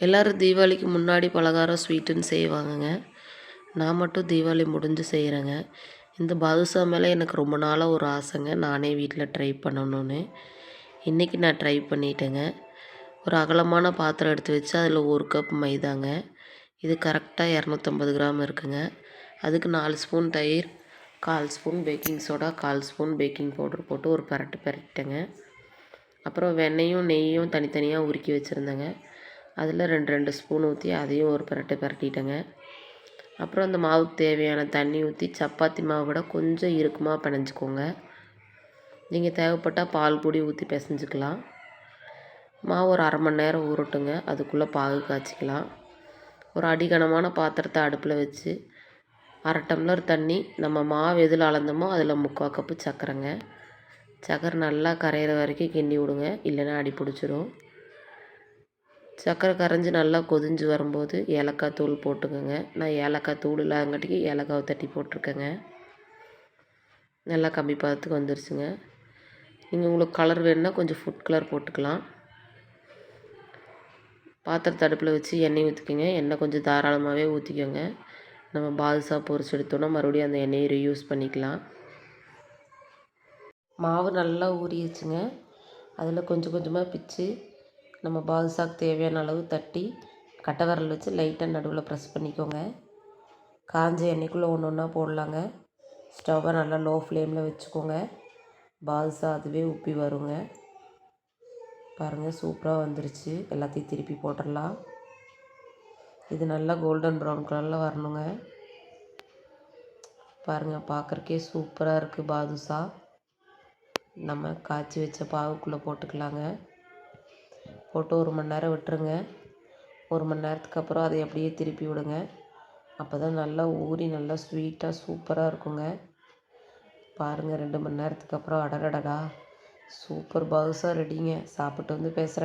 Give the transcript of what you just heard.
எல்லோரும் தீபாவளிக்கு முன்னாடி பலகாரம் ஸ்வீட்டுன்னு செய்வாங்கங்க. நான் மட்டும் தீபாவளி முடிஞ்சு செய்கிறேங்க. இந்த பாதுஷா மேலே எனக்கு ரொம்ப நாளாக ஒரு ஆசைங்க. நானே வீட்டில் ட்ரை பண்ணணும்னு. இன்றைக்கி நான் ட்ரை பண்ணிட்டேங்க. ஒரு அகலமான பாத்திரம் எடுத்து வச்சு அதில் 1 கப் மைதாங்க. இது கரெக்டாக 250 கிராம் இருக்குங்க. அதுக்கு 4 ஸ்பூன் தயிர், 1/4 spoon baking soda, 1/4 spoon baking powder போட்டு ஒரு பிரட்டிட்டேங்க. அப்புறம் வெண்ணெயும் நெய்யும் தனித்தனியாக உருக்கி வச்சுருந்தேங்க. அதில் 2 ஸ்பூன் ஊற்றி அதையும் ஒரு பிரட்டிட்டேங்க. அப்புறம் அந்த மாவுக்கு தேவையான தண்ணி ஊற்றி சப்பாத்தி மாவை விட கொஞ்சம் இறுக்கமாக பிணைஞ்சிக்கோங்க. நீங்கள் தேவைப்பட்டால் பால் பொடி ஊற்றி பிசைஞ்சிக்கலாம். மாவு ஒரு 1/2 மணி நேரம் ஊறட்டுங்க. அதுக்குள்ளே பாகு காய்ச்சிக்கலாம். ஒரு அடிகனமான பாத்திரத்தை அடுப்பில் வச்சு 1/2 டம்ளர் தண்ணி, நம்ம மாவு எதில் அளந்தோமோ அதில் 3/4 கப்பு சர்க்கரைங்க. சர்க்கரை நல்லா கரையிற வரைக்கும் கிண்டி விடுங்க, இல்லைன்னா அடி பிடிச்சிரும். சர்க்கரை கரைஞ்சி நல்லா கொதிஞ்சு வரும்போது ஏலக்காய் தூள் போட்டுக்கோங்க. நான் ஏலக்காய் தூள் இல்லாதங்காட்டிக்கு ஏலக்காவை தட்டி போட்டிருக்கேங்க. நல்லா கம்மி பதத்துக்கு வந்துருச்சுங்க. நீங்கள் உங்களுக்கு கலர் வேணுன்னா கொஞ்சம் ஃபுட் கலர் போட்டுக்கலாம். பாத்திரத்தை அடுப்பில் வச்சு எண்ணெய் ஊற்றிக்கோங்க. எண்ணெய் கொஞ்சம் தாராளமாகவே ஊற்றிக்கோங்க. நம்ம பாதுஷா பொரிச்சு எடுத்தோன்னா மறுபடியும் அந்த எண்ணெயை ரீயூஸ் பண்ணிக்கலாம். மாவு நல்லா ஊறிடுச்சுங்க. அதில் கொஞ்சம் கொஞ்சமாக பிச்சு நம்ம பாதுஷாக்கு தேவையான அளவு தட்டி கட்டை விரல் வச்சு லைட்டாக நடுவில் ப்ரெஸ் பண்ணிக்கோங்க. காஞ்ச எண்ணெய்க்குள்ளே ஒன்று ஒன்றா போடலாங்க. ஸ்டவ்வை நல்லா லோ ஃப்ளேமில் வச்சுக்கோங்க. பாதுஷா அதுவே உப்பி வருங்க. பாருங்கள், சூப்பராக வந்துருச்சு. எல்லாத்தையும் திருப்பி போட்டுடலாம். இது நல்லா கோல்டன் ப்ரௌன் கலரில் வரணுங்க. பாருங்கள், பார்க்குறக்கே சூப்பராக இருக்குது பாதுஷா. நம்ம காய்ச்சி வச்ச பாவுக்குள்ளே போட்டுக்கலாங்க. போட்டு 1 மணி நேரம் விட்டுருங்க. 1 மணி நேரத்துக்கு அப்புறம் அதை அப்படியே திருப்பி விடுங்க. அப்போ தான் நல்லா ஊறி நல்லா ஸ்வீட்டாக சூப்பராக இருக்குங்க. பாருங்கள், 2 மணி நேரத்துக்கு அப்புறம் அடடடா சூப்பர் பாதுஷா ரெடிங்க. சாப்பிட்டு வந்து பேசுகிறேங்க.